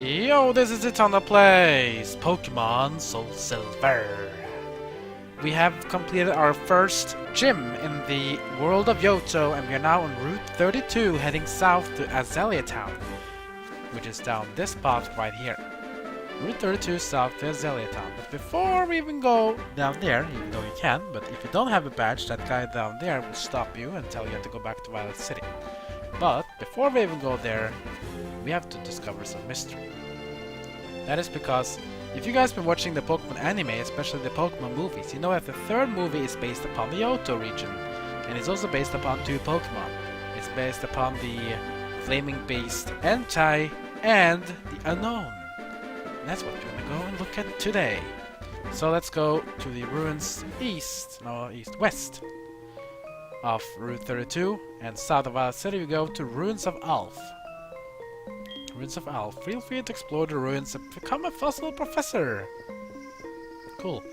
Yo, this is it on the place! Pokemon SoulSilver. We have completed our first gym in the world of Johto, and we are now on Route 32 heading south to Azalea Town, which is down this path right here. Route 32 south to Azalea Town. But before we even go down there, even though you can, but if you don't have a badge, that guy down there will stop you and tell you to go back to Violet City. But before we even go there, we have to discover some mystery. That is because if you guys been watching the Pokemon anime, especially the Pokemon movies, you know that the third movie is based upon the Johto region, and it's also based upon two Pokemon. It's based upon the Flaming Beast Entei and the Unknown. And that's what we're gonna go and look at today. So let's go to the ruins west of Route 32, and south of Violet City we go to Ruins of Alph. Ruins of Alph. Feel free to explore the ruins and become a fossil professor. Cool.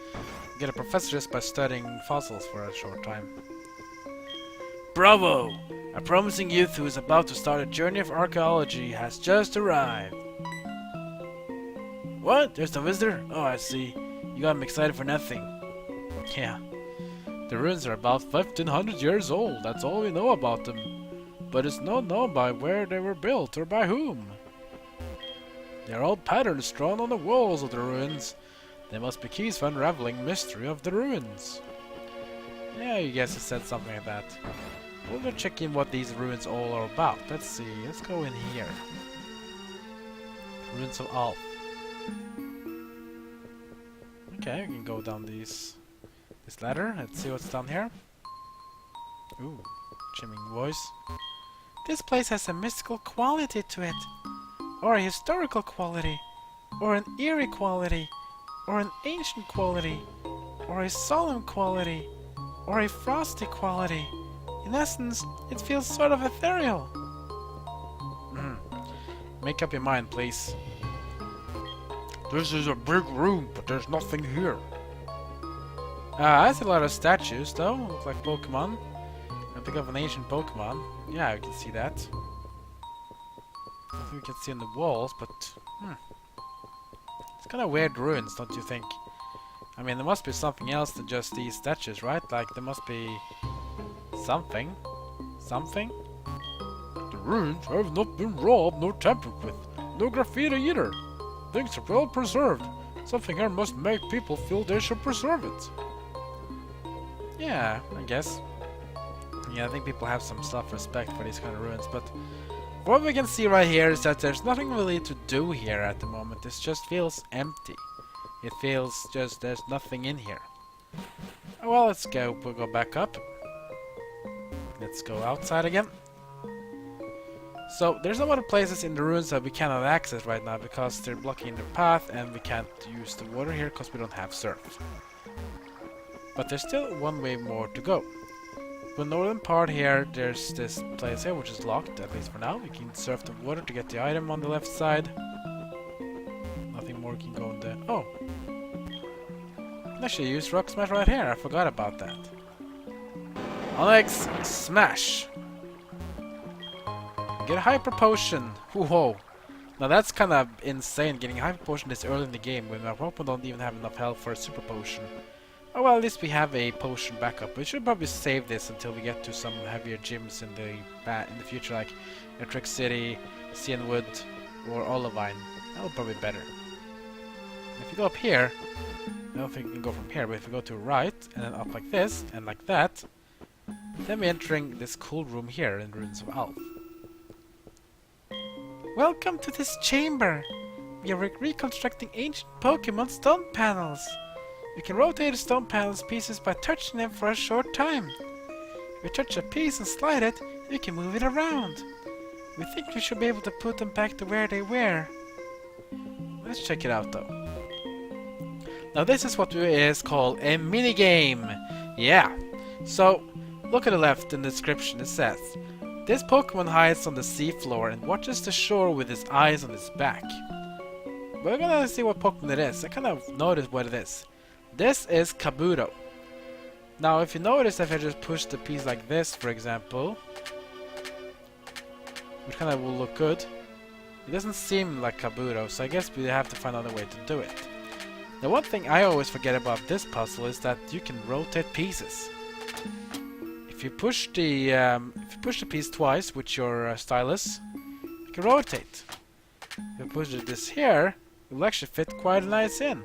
Get a professor just by studying fossils for a short time. Bravo! A promising youth who is about to start a journey of archaeology has just arrived. What? There's no visitor? Oh, I see. You got him excited for nothing. Yeah. The ruins are about 1500 years old. That's all we know about them. But it's not known by where they were built or by whom. There are old patterns drawn on the walls of the ruins. There must be keys for unraveling mystery of the ruins. Yeah, I guess it said something like that. We'll go check in what these ruins all are about. Let's see. Let's go in here. Ruins of Alph. Okay, we can go down this ladder. Let's see what's down here. Ooh, chiming voice. This place has a mystical quality to it. Or a historical quality, or an eerie quality, or an ancient quality, or a solemn quality, or a frosty quality. In essence, it feels sort of ethereal. Make up your mind, please. This is a big room, but there's nothing here. I see a lot of statues, though. Look like Pokemon. I think of an ancient Pokemon. Yeah, I can see that. Nothing we can see on the walls, but it's kind of weird ruins, don't you think? I mean, there must be something else than just these statues, right? Like, there must be something. Something? The ruins have not been robbed nor tampered with. No graffiti either. Things are well preserved. Something here must make people feel they should preserve it. Yeah, I guess. Yeah, I think people have some self-respect for these kind of ruins, but what we can see right here is that there's nothing really to do here at the moment. This just feels empty. It feels just there's nothing in here. Oh, well, let's go. We'll go back up. Let's go outside again. So there's a lot of places in the ruins that we cannot access right now because they're blocking the path, and we can't use the water here because we don't have surf. But there's still one way more to go. The northern part here, there's this place here which is locked, at least for now. We can surf the water to get the item on the left side. Nothing more can go in there. Oh! I can actually use Rock Smash right here, I forgot about that. Onyx Smash! Get a Hyper Potion! Whoa! Now that's kind of insane, getting a Hyper Potion this early in the game when our Pokemon don't even have enough health for a Super Potion. Oh well, at least we have a potion backup. We should probably save this until we get to some heavier gyms in the future, like Electric City, Cianwood, or Olivine. That'll probably be better. If you go up here, I don't think we can go from here, but if we go to right, and then up like this, and like that, then we're entering this cool room here in Ruins of Alph. Welcome to this chamber! We are reconstructing ancient Pokemon stone panels. You can rotate the stone panels pieces by touching them for a short time. If you touch a piece and slide it, you can move it around. We think you should be able to put them back to where they were. Let's check it out though. Now this is what is called a minigame. Yeah. So, look at the left in the description. It says, this Pokemon hides on the seafloor and watches the shore with his eyes on his back. We're gonna see what Pokemon it is. I kind of noticed what it is. This is Kabuto. Now, if you notice, if I just push the piece like this, for example, which kind of will look good, It doesn't seem like Kabuto, so I guess we have to find another way to do it. The one thing I always forget about this puzzle is that you can rotate pieces. If you push the piece twice with your stylus, you can rotate. If you push this here, it will actually fit quite nice in.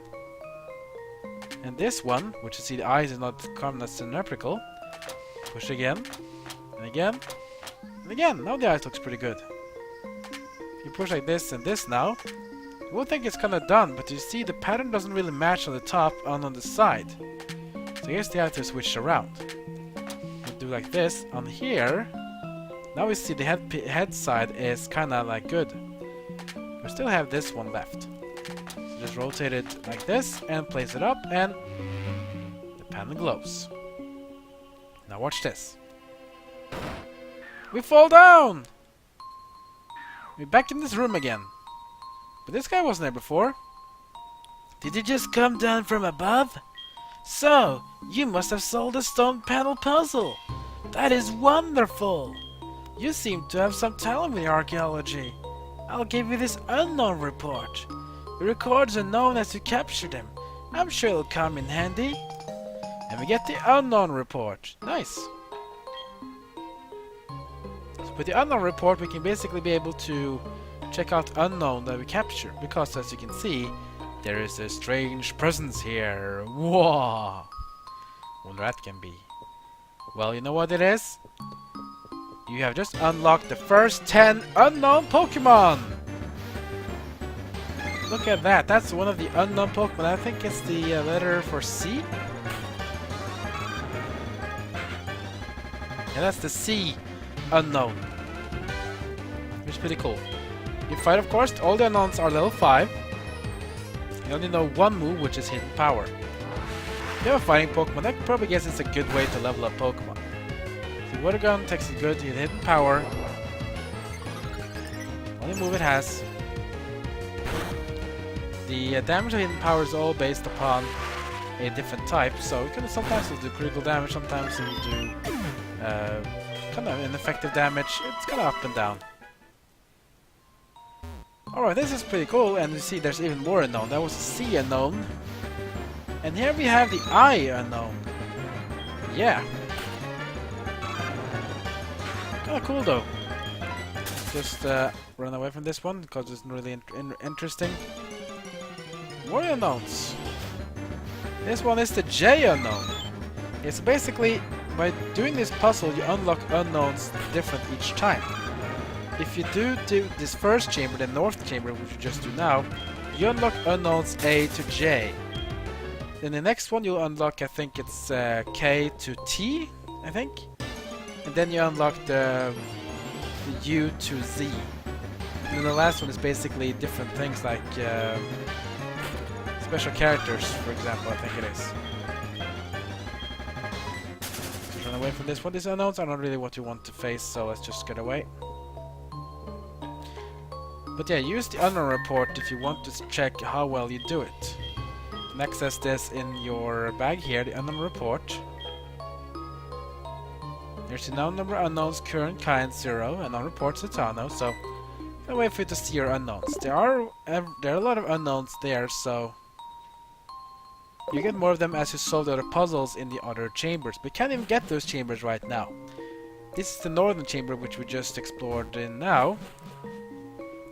And this one, which you see the eyes is not common as symmetrical, push again, and again, and again. Now the eyes looks pretty good. You push like this and this now, you won't think it's kind of done, but you see the pattern doesn't really match on the top and on the side. So I guess they have to switch around. You do like this on here. Now we see the head side is kind of like good. We still have this one left. So just rotate it like this and place it up, and the panel glows. Now watch this. We fall down! We're back in this room again. But this guy wasn't there before. Did you just come down from above? So, you must have solved the stone panel puzzle. That is wonderful. You seem to have some talent with archaeology. I'll give you this UNOWN report. The records are known as you captured them. I'm sure it'll come in handy. And we get the UNOWN report. Nice. So with the UNOWN report we can basically be able to check out UNOWN that we capture, because as you can see, there is a strange presence here. Whoa! Wonder what that can be. Well, you know what it is? You have just unlocked the first 10 unknown Pokemon! Look at that, that's one of the unknown Pokemon. I think it's the letter for C? Yeah, that's the C unknown. Which is pretty cool. You fight, of course, all the unknowns are level 5. You only know one move, which is Hidden Power. If you have a fighting Pokemon, I probably guess it's a good way to level up Pokemon. The Water Gun takes it good, you hit Hidden Power. Only move it has. The damage of Hidden Power is all based upon a different type, so it can sometimes it'll do critical damage, sometimes it'll do kind of ineffective damage. It's kind of up and down. Alright, this is pretty cool, and you see there's even more unknown. That was a C unknown. And here we have the I unknown. Yeah. Kinda cool though. Just run away from this one, because it's really interesting. More unknowns. This one is the J unknown. It's basically, by doing this puzzle, you unlock unknowns different each time. If you do this first chamber, the north chamber, which you just do now, you unlock unknowns A to J. Then the next one you'll unlock, I think it's K to T, I think. And then you unlock the U to Z. And then the last one is basically different things like special characters, for example, I think it is. Let's run away from this one. These unknowns are not really what you want to face, so let's just get away. But yeah, use the UNOWN report if you want to check how well you do it. You can access this in your bag here, the UNOWN report. There's the known number of unknowns, current kind 0, UNOWN report Satano, so a way for you to see your unknowns. There are a lot of unknowns there, so you get more of them as you solve the other puzzles in the other chambers. But you can't even get those chambers right now. This is the northern chamber, which we just explored in now.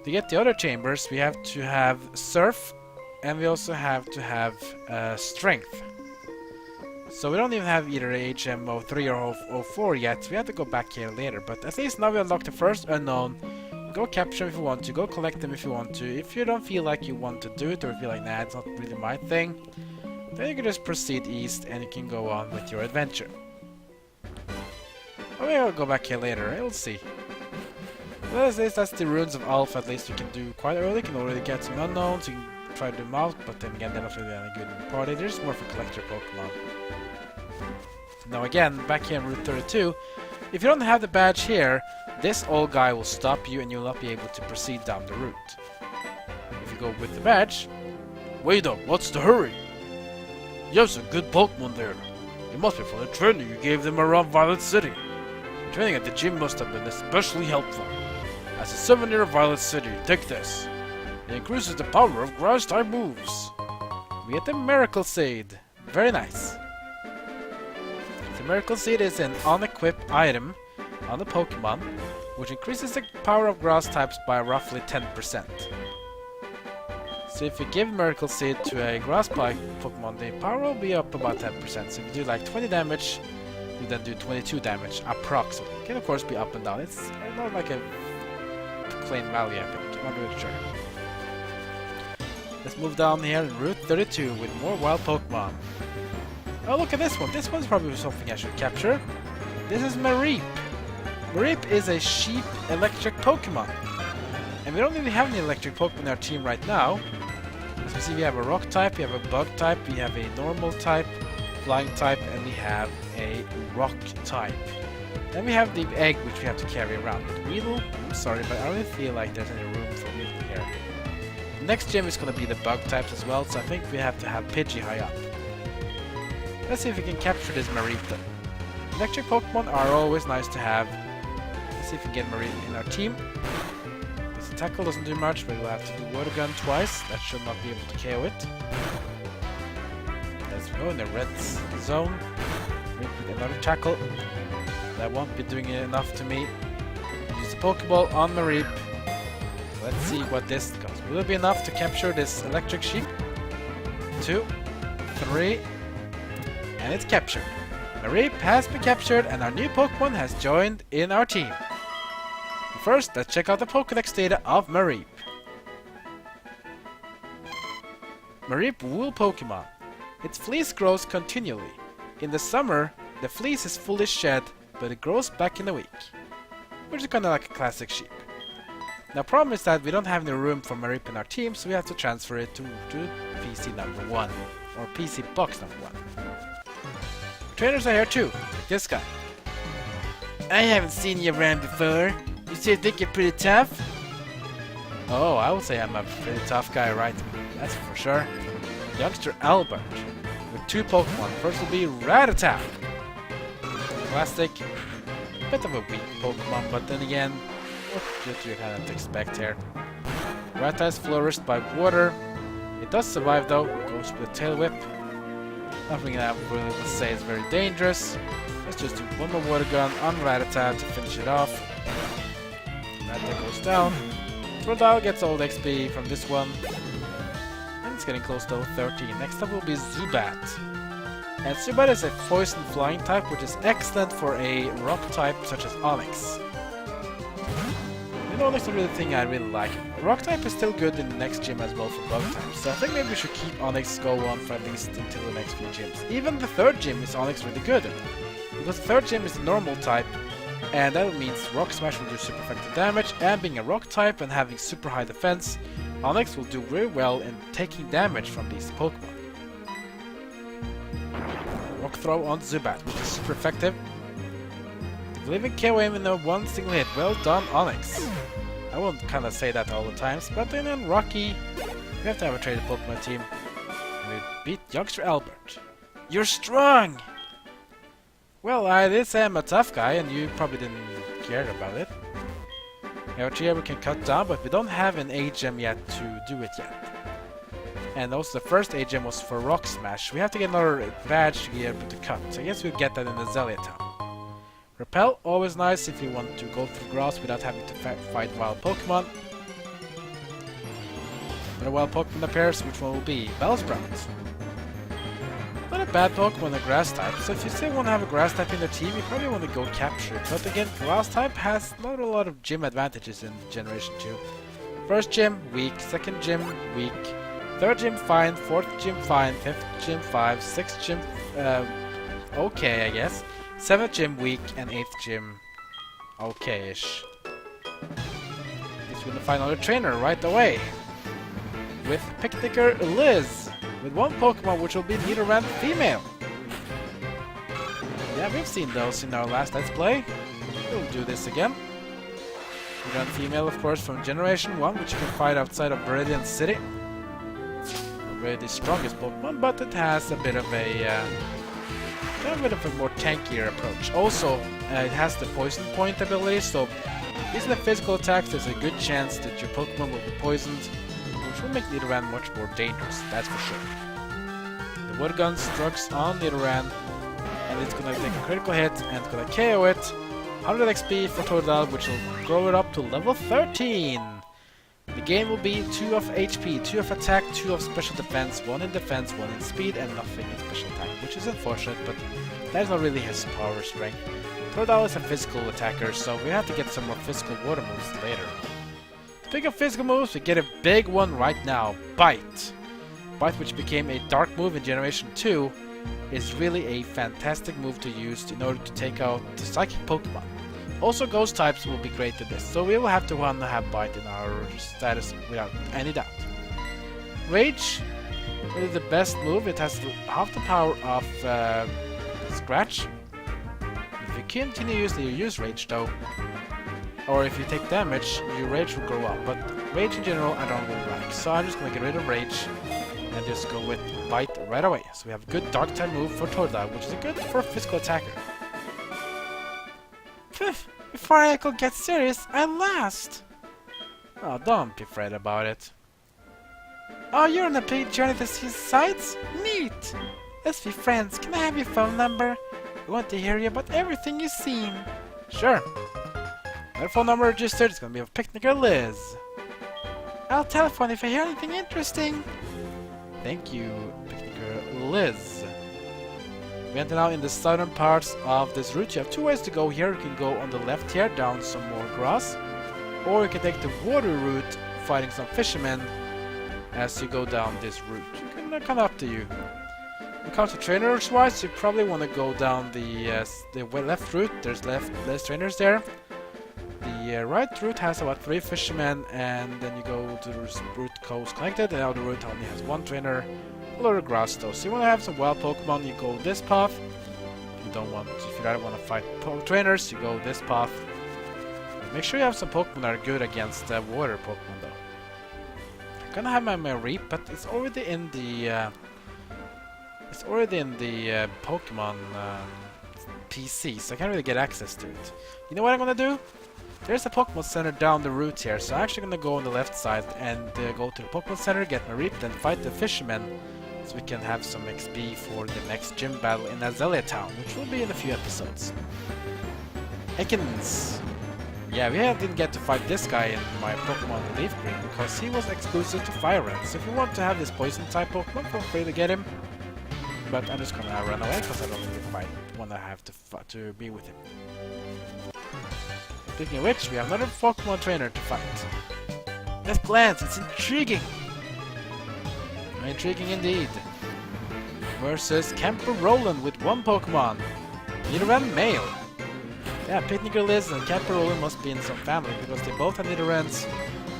To get the other chambers, we have to have Surf, and we also have to have Strength. So we don't even have either HM03 or 04 yet, so we have to go back here later. But at least now we unlock the first unknown. Go capture them if you want to, go collect them if you want to. If you don't feel like you want to do it, or feel like, nah, it's not really my thing, then you can just proceed east and you can go on with your adventure. Or maybe I'll go back here later, we'll see. Well, that's the Ruins of Alph, at least you can do quite early. You can already get some unknowns, you can try them out, but then again, they're not really any good in the party. They're just more for collector Pokemon. Now again, back here in Route 32, if you don't have the badge here, this old guy will stop you and you'll not be able to proceed down the route. If you go with the badge... Wait up, what's the hurry? You have some good Pokemon there. It must be from the training you gave them around Violet City. Training at the gym must have been especially helpful. I As a souvenir of Violet City, take this. It increases the power of grass-type moves. We get the Miracle Seed. Very nice. The Miracle Seed is an unequipped item on the Pokemon, which increases the power of grass types by roughly 10%. So if you give Miracle Seed to a grass type Pokemon, the power will be up about 10%. So if you do like 20 damage, you then do 22 damage, approximately. It can of course be up and down. It's not like a plain value, I think. I'm not really sure. Let's move down here in Route 32 with more wild Pokemon. Oh, look at this one. This one's probably something I should capture. This is Mareep. Mareep is a sheep electric Pokemon. And we don't really have any electric Pokemon in our team right now. As you see, we have a rock type, we have a bug type, we have a normal type, flying type, and we have a rock type. Then we have the egg, which we have to carry around. But Weedle, I'm sorry, but I don't really feel like there's any room for Weedle here. The next gym is going to be the bug types as well, so I think we have to have Pidgey high up. Let's see if we can capture this Mareep then. Electric Pokemon are always nice to have. Let's see if we can get Mareep in our team. This tackle doesn't do much, but we'll have to do Water Gun twice. That should not be able to KO it. Let's go in the red zone. With another tackle. That won't be doing enough to me. Use the Pokeball on Mareep. Let's see what this goes. Will it be enough to capture this electric sheep? 2, 3, and it's captured. Mareep has been captured and our new Pokemon has joined in our team. First, let's check out the Pokédex data of Mareep. Mareep Wool Pokemon. Its fleece grows continually. In the summer, the fleece is fully shed, but it grows back in a week. Which is kinda like a classic sheep. Now, problem is that we don't have any room for Mareep in our team, so we have to transfer it to PC number 1. Or PC box number 1. Trainers are here too, like this guy. I haven't seen you around before. You still think you're pretty tough? Oh, I would say I'm a pretty tough guy, right? That's for sure. Youngster Albert, with 2 Pokemon. First will be Rattata. Plastic, bit of a weak Pokemon, but then again, what you kind of expect here. Rattata is flourished by water. It does survive though, goes with a Tail Whip. Nothing that I really would say is very dangerous. Let's just do one more Water Gun on Rattata to finish it off. Rattata goes down. Tordal gets all the XP from this one. And it's getting close to level 13. Next up will be Zubat. And Zubat is a poison flying type, which is excellent for a rock type such as Onix. Onix is really the thing I really like. Rock type is still good in the next gym as well for bug types, so I think maybe we should keep Onix go on for at least until the next few gyms. Even the 3rd gym is Onix really good at, because the 3rd gym is a normal type, and that means Rock Smash will do super effective damage, and being a rock type and having super high defense, Onix will do very well in taking damage from these Pokemon. Rock Throw on Zubat, which is super effective. You'll even KO him in a 1 single hit. Well done, Onix. I won't kind of say that all the times, but then in Rocky, we have to have a traded Pokemon team. And we beat Youngster Albert. You're strong! Well, I did say I'm a tough guy, and you probably didn't care about it. Our tier we can cut down, but we don't have an A-gem yet to do it yet. And also the first A-gem was for Rock Smash. We have to get another badge to be able to cut, so I guess we'll get that in Azalea Town. Repel, always nice if you want to go through grass without having to fight wild Pokemon. When a wild Pokemon appears, which one will be? Bellsprout. Not a bad Pokemon, a grass type, so if you still want to have a grass type in the team, you probably want to go capture it. But again, grass type has not a lot of gym advantages in Generation 2. First gym, weak. Second gym, weak. Third gym, fine. Fourth gym, fine. Fifth gym, 5. Sixth gym, okay, I guess. 7th gym weak, and 8th gym okay-ish. Guess we're gonna find another trainer right away. With Picnicker Liz, with 1 Pokemon which will be Nidoran female. Yeah, we've seen those in our last Let's Play. We'll do this again. Nidoran female, of course, from Generation 1, which you can find outside of Viridian City. Not really the strongest Pokemon, but it has a bit of a more tankier approach. Also, it has the Poison Point ability, so Using the physical attacks, there's a good chance that your Pokemon will be poisoned, which will make Nidoran much more dangerous, that's for sure. The Water Gun strikes on Nidoran, and it's gonna take a critical hit, and it's gonna KO it. 100 XP for Totodile, which will grow it up to level 13. The game will be 2 of HP, 2 of attack, 2 of special defense, 1 in defense, 1 in speed, and nothing in special attack, which is unfortunate, but that's not really his power strength. Totodile is a physical attacker, so we have to get some more physical water moves later. Speaking of physical moves, we get a big one right now, Bite. Bite, which became a dark move in Generation 2, is really a fantastic move to use in order to take out the psychic Pokemon. Also, ghost types will be great at this, so we will have to want to have Bite in our status without any doubt. Rage, really the best move. It has half the power of Scratch. If you continue using your use Rage though, or if you take damage, your Rage will grow up. But Rage in general I don't really like, so I'm just gonna get rid of Rage and just go with Bite right away. So we have a good Dark type move for Totodile, which is good for a physical attacker. Before I could get serious, I lost! Oh, don't be afraid about it. Oh, you're on a big journey to see sights? Neat! Let's be friends. Can I have your phone number? I want to hear you about everything you've seen. Sure. Their phone number registered. It's gonna be of Picnicker Liz. I'll telephone if I hear anything interesting. Thank you, Picnicker Liz. We enter now in the southern parts of this route. You have 2 ways to go here. You can go on the left here, down some more grass. Or you can take the water route, fighting some fishermen as you go down this route. Kind of up to you. When it comes to trainers wise, you probably want to go down the left route. There's less trainers there. The right route has about 3 fishermen, and then you go to the route coast connected, and the other route only has 1 trainer. A lot of grass though, so you want to have some wild Pokemon, you go this path. If you don't want to fight trainers, you go this path. Make sure you have some Pokemon that are good against water Pokemon though. I'm gonna have my Reap, but it's already in the Pokemon PC, so I can't really get access to it. You know what I'm gonna do? There's a Pokemon Center down the route here, so I'm actually gonna go on the left side and go to the Pokemon Center, get my Reap, then fight the fishermen, so we can have some XP for the next gym battle in Azalea Town, which will be in a few episodes. Ekans. Yeah, we didn't get to fight this guy in my Pokemon Leaf Green because he was exclusive to Fire Red. So if you want to have this Poison type Pokemon, feel free to get him. But I'm just gonna run away because I don't really want to have to be with him. Speaking of which, we have another Pokemon trainer to fight. Let's glance, it's intriguing! Intriguing indeed. Versus Camper Roland with 1 Pokemon. Nidoran male. Yeah, Picnicker Liz and Camper Roland must be in some family because they both have Nidorans,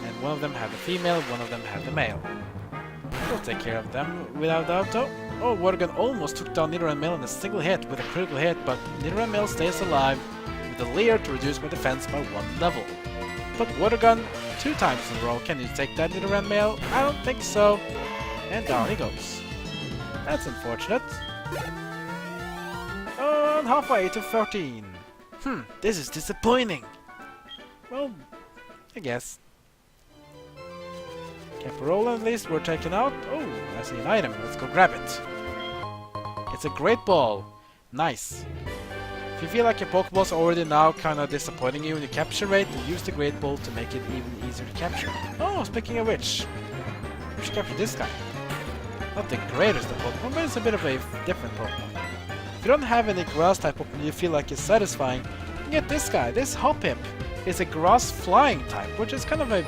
and one of them have the female, one of them have the male. We'll take care of them without doubt though. Oh, Water Gun almost took down Nidoran male in a single hit with a critical hit, but Nidoran male stays alive with a layer to reduce my defense by 1 level. But Water Gun 2 times in a row. Can you take that Nidoran male? I don't think so. And down he goes. That's unfortunate. And halfway to 13. This is disappointing. Well, I guess. Caparola at least were taken out. Oh, I see an item. Let's go grab it. It's a Great Ball. Nice. If you feel like your Pokeballs are already now kind of disappointing you in your capture rate, then use the Great Ball to make it even easier to capture. Oh, speaking of which, we should capture this guy. Not the greatest of Pokemon, but it's a bit of a different Pokemon. If you don't have any grass type Pokemon you feel like is satisfying, you can get this guy. This Hoppip is a grass flying type, which is kind of a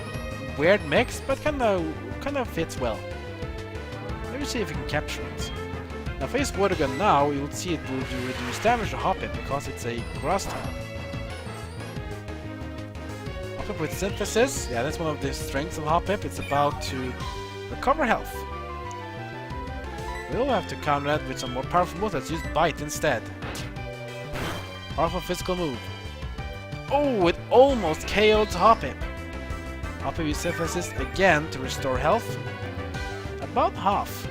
weird mix, but kind of fits well. Let me see if we can capture it. Now if I use Water Gun now, you will see it will do reduced damage to Hoppip because it's a grass type. Hoppip with Synthesis, yeah, that's one of the strengths of Hoppip. It's about to recover health. We'll have to counter that with some more powerful moves. Let's use Bite instead. Powerful physical move. Oh, it almost KO'd Hoppip. Hoppip uses Synthesis again to restore health. About half.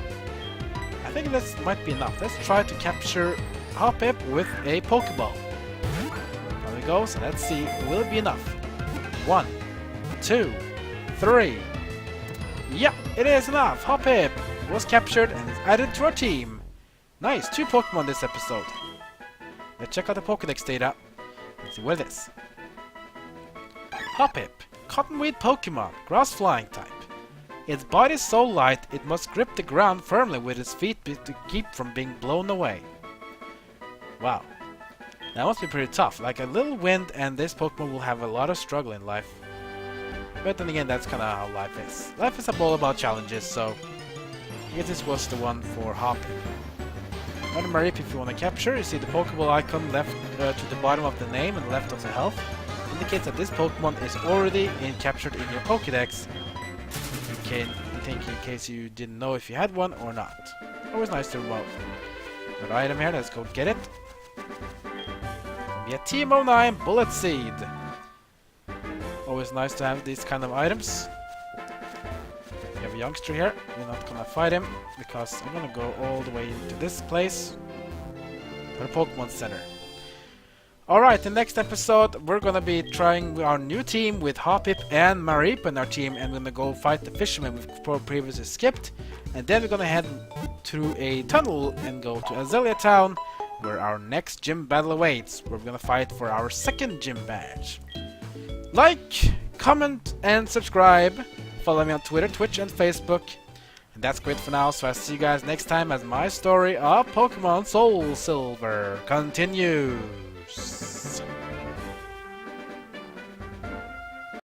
I think that might be enough. Let's try to capture Hoppip with a Pokeball. There we go, so let's see, will it be enough? 1, 2, 3. Yeah, it is enough. Hoppip was captured and is added to our team. Nice, 2 Pokemon this episode. Let's check out the Pokédex data and see what it is. Hoppip, Cottonweed Pokemon, Grass Flying type. Its body is so light it must grip the ground firmly with its feet to keep from being blown away. Wow, that must be pretty tough. Like a little wind and this Pokemon will have a lot of struggle in life. But then again, that's kinda how life is. Life is all about challenges, so I guess this was the one for Hoppip. On the Marip, if you want to capture, you see the Pokeball icon left to the bottom of the name and left of the health. Indicates that this Pokemon is already captured in your Pokédex. In case you didn't know if you had one or not. Always nice to remove. Another item here, let's go get it. Be a Team 09 Bullet Seed. Always nice to have these kind of items. We have a youngster here. We're not gonna fight him because I'm gonna go all the way into this place. The Pokemon Center. Alright, in the next episode we're gonna be trying our new team with Hoppip and Marip in our team, and we're gonna go fight the fisherman we've previously skipped, and then we're gonna head through a tunnel and go to Azalea Town where our next gym battle awaits, where we're gonna fight for our 2nd gym badge. Like, comment and subscribe. Follow me on Twitter, Twitch and Facebook. And that's great for now, so I'll see you guys next time as my story of Pokemon SoulSilver continues.